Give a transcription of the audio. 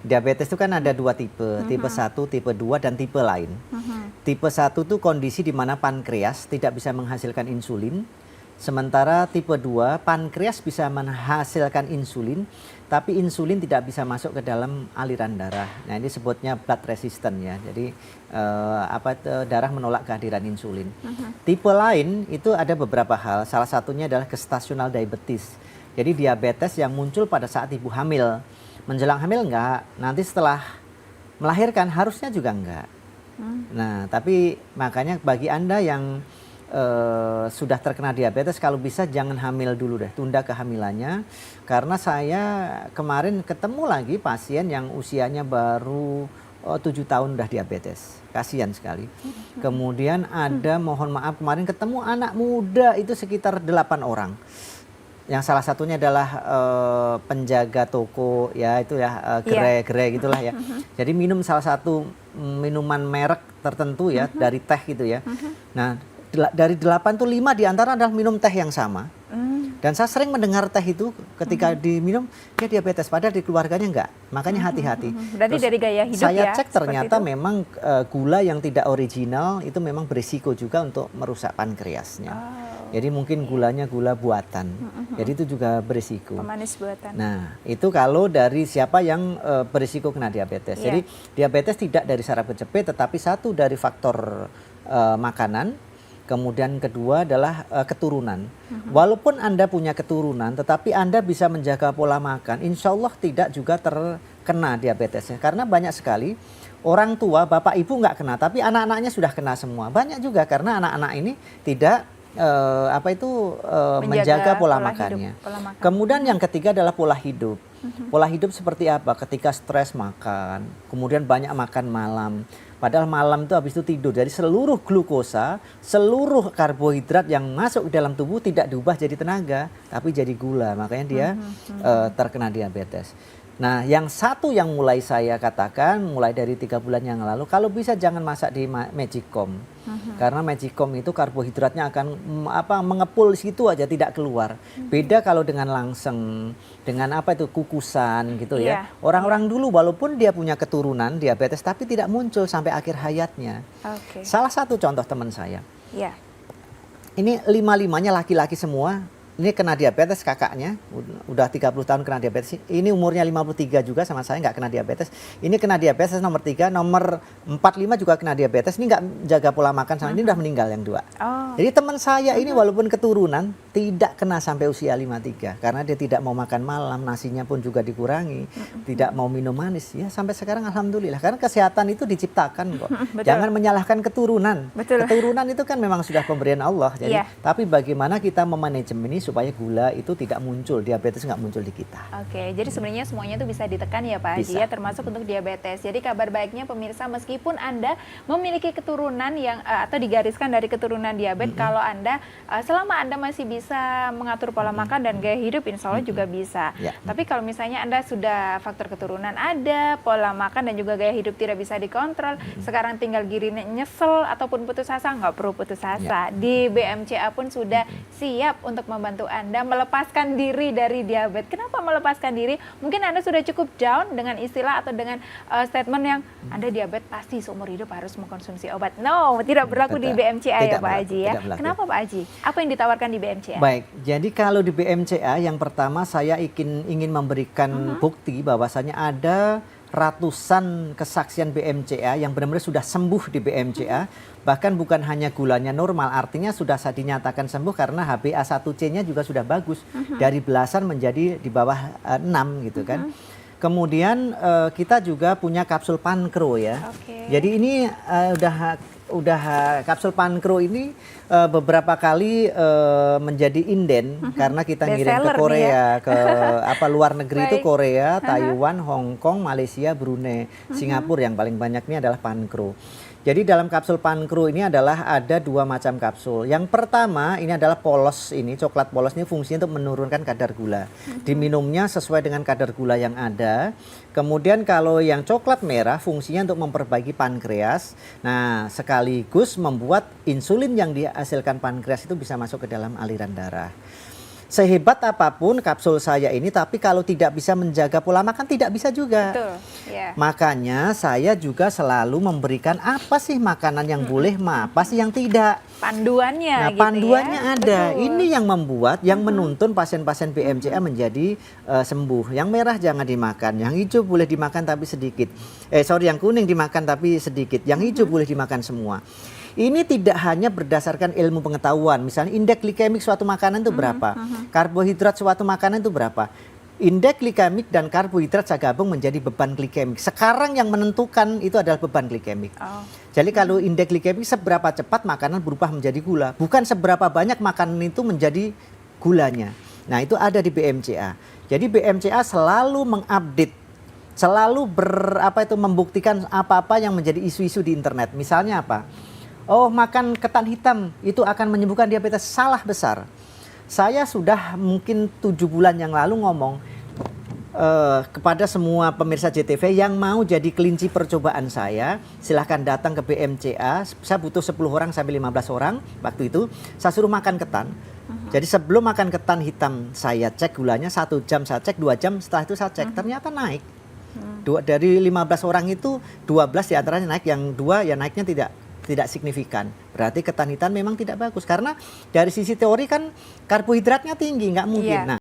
Diabetes itu kan ada dua tipe, tipe 1, tipe 2, dan tipe lain. Tipe 1 itu kondisi di mana pankreas tidak bisa menghasilkan insulin, sementara tipe 2 pankreas bisa menghasilkan insulin, tapi insulin tidak bisa masuk ke dalam aliran darah. Nah ini sebutnya blood resistant ya, jadi darah menolak kehadiran insulin. Tipe lain itu ada beberapa hal, salah satunya adalah gestational diabetes. Jadi diabetes yang muncul pada saat ibu hamil. Menjelang hamil enggak, nanti setelah melahirkan harusnya juga enggak. Nah, tapi makanya bagi Anda yang sudah terkena diabetes, kalau bisa jangan hamil dulu deh, tunda kehamilannya. Karena saya kemarin ketemu lagi pasien yang usianya baru 7 tahun udah diabetes. Kasihan sekali. Kemudian ada, mohon maaf, kemarin ketemu anak muda itu sekitar 8 orang. Yang salah satunya adalah penjaga toko ya, itu ya, gerai gitulah ya. Jadi minum salah satu minuman merek tertentu ya, dari teh gitu ya. Nah, dari 8 tuh 5 diantara adalah minum teh yang sama. Dan saya sering mendengar teh itu ketika diminum dia diabetes, padahal di keluarganya enggak. Makanya hati-hati. Berarti dari gaya hidup saya ya? Cek ternyata memang gula yang tidak original itu memang berisiko juga untuk merusak pankreasnya. Jadi mungkin gulanya gula buatan. Jadi itu juga berisiko. Pemanis buatan. Nah, itu kalau dari siapa yang berisiko kena diabetes. Jadi diabetes tidak dari saraf kejepit, tetapi satu dari faktor makanan. Kemudian kedua adalah keturunan. Walaupun Anda punya keturunan, tetapi Anda bisa menjaga pola makan, insya Allah tidak juga terkena diabetesnya. Karena banyak sekali orang tua, bapak ibu nggak kena, tapi anak-anaknya sudah kena semua. Banyak juga karena anak-anak ini tidak menjaga pola makannya. Kemudian yang ketiga adalah pola hidup. Pola hidup seperti apa? Ketika stres makan, kemudian banyak makan malam. Padahal malam itu habis itu tidur. Jadi seluruh glukosa, seluruh karbohidrat yang masuk ke dalam tubuh tidak diubah jadi tenaga, tapi jadi gula. Makanya dia terkena diabetes. Nah, yang satu yang mulai saya katakan, mulai dari 3 bulan yang lalu, kalau bisa jangan masak di Magicom. Karena Magicom itu karbohidratnya akan mengepul situ aja, tidak keluar. Beda kalau dengan langseng, dengan kukusan gitu ya. Orang-orang dulu walaupun dia punya keturunan diabetes, tapi tidak muncul sampai akhir hayatnya. Salah satu contoh teman saya. Ini 5-5-nya laki-laki semua. Ini kena diabetes kakaknya, udah 30 tahun kena diabetes. Ini umurnya 53 juga sama saya, nggak kena diabetes. Ini kena diabetes nomor 3, nomor 45 juga kena diabetes. Ini nggak jaga pola makan sama ini udah meninggal yang 2. Jadi teman saya ini walaupun keturunan tidak kena sampai usia 53 karena dia tidak mau makan malam, nasinya pun juga dikurangi, tidak mau minum manis. Ya sampai sekarang alhamdulillah, karena kesehatan itu diciptakan kok. Jangan menyalahkan keturunan. Keturunan itu kan memang sudah pemberian Allah. Jadi tapi bagaimana kita memanajemen ini supaya gula itu tidak muncul, diabetes nggak muncul di kita. Jadi sebenarnya semuanya itu bisa ditekan ya Pak Haji ya, termasuk untuk diabetes. Jadi kabar baiknya pemirsa, meskipun Anda memiliki keturunan yang atau digariskan dari keturunan diabetes, kalau Anda selama Anda masih bisa mengatur pola makan dan gaya hidup, insya Allah juga bisa. Tapi kalau misalnya Anda sudah faktor keturunan ada, pola makan dan juga gaya hidup tidak bisa dikontrol, sekarang tinggal girinya nyesel ataupun putus asa, nggak perlu putus asa. Di BMCA pun sudah siap untuk membantu Anda melepaskan diri dari diabetes. Kenapa melepaskan diri? Mungkin Anda sudah cukup down dengan istilah atau dengan statement yang Anda diabetes pasti seumur hidup harus mengkonsumsi obat. No, tidak berlaku di BMCA ya Pak Haji ya. Kenapa Pak Haji? Apa yang ditawarkan di BMCA? Baik, jadi kalau di BMCA yang pertama saya ingin memberikan bukti bahwasanya ada ratusan kesaksian BMCA yang benar-benar sudah sembuh di BMCA. Bahkan bukan hanya gulanya normal, artinya sudah dinyatakan sembuh karena HbA1c-nya juga sudah bagus. Dari belasan menjadi di bawah 6 gitu kan. Kemudian kita juga punya kapsul pankro ya. Jadi ini udah kapsul pankro ini beberapa kali menjadi inden karena kita ngirim ke Korea, ke luar negeri itu Korea, Taiwan, Hong Kong, Malaysia, Brunei, Singapura yang paling banyak ini adalah pankro. Jadi dalam kapsul pankro ini adalah ada 2 macam kapsul. Yang pertama ini adalah polos, ini coklat polos ini fungsinya untuk menurunkan kadar gula. Diminumnya sesuai dengan kadar gula yang ada. Kemudian kalau yang coklat merah fungsinya untuk memperbaiki pankreas. Nah, sekaligus membuat insulin yang dihasilkan pankreas itu bisa masuk ke dalam aliran darah. sehebat apapun kapsul saya ini, tapi kalau tidak bisa menjaga pola makan tidak bisa juga. Betul. Ya. Makanya saya juga selalu memberikan apa sih makanan yang boleh, apa sih yang tidak. Panduannya Nah, gitu panduannya ya. ada. Betul. Ini yang membuat, yang menuntun pasien-pasien BMCA menjadi sembuh. Yang merah jangan dimakan, yang hijau boleh dimakan tapi sedikit. Yang kuning dimakan tapi sedikit, yang hijau boleh dimakan semua. Ini tidak hanya berdasarkan ilmu pengetahuan. Misalnya indeks glikemik suatu makanan itu berapa, karbohidrat suatu makanan itu berapa. Indeks glikemik dan karbohidrat saya gabung menjadi beban glikemik. Sekarang yang menentukan itu adalah beban glikemik. Jadi kalau indeks glikemik seberapa cepat makanan berubah menjadi gula, bukan seberapa banyak makanan itu menjadi gulanya. Nah, itu ada di BMCA. Jadi BMCA selalu mengupdate, selalu membuktikan apa-apa yang menjadi isu-isu di internet. Misalnya apa? Oh, makan ketan hitam itu akan menyembuhkan diabetes. Salah besar. Saya sudah mungkin 7 bulan yang lalu ngomong kepada semua pemirsa JTV yang mau jadi kelinci percobaan saya, silahkan datang ke BMCA. Saya butuh 10 orang sampai 15 orang waktu itu. Saya suruh makan ketan. Jadi sebelum makan ketan hitam saya cek gulanya, 1 jam saya cek, 2 jam setelah itu saya cek, ternyata naik. Dari 15 orang itu 12 diantaranya naik, yang 2 ya naiknya tidak signifikan. Berarti ketan hitam memang tidak bagus, karena dari sisi teori kan karbohidratnya tinggi, nggak mungkin. Nah,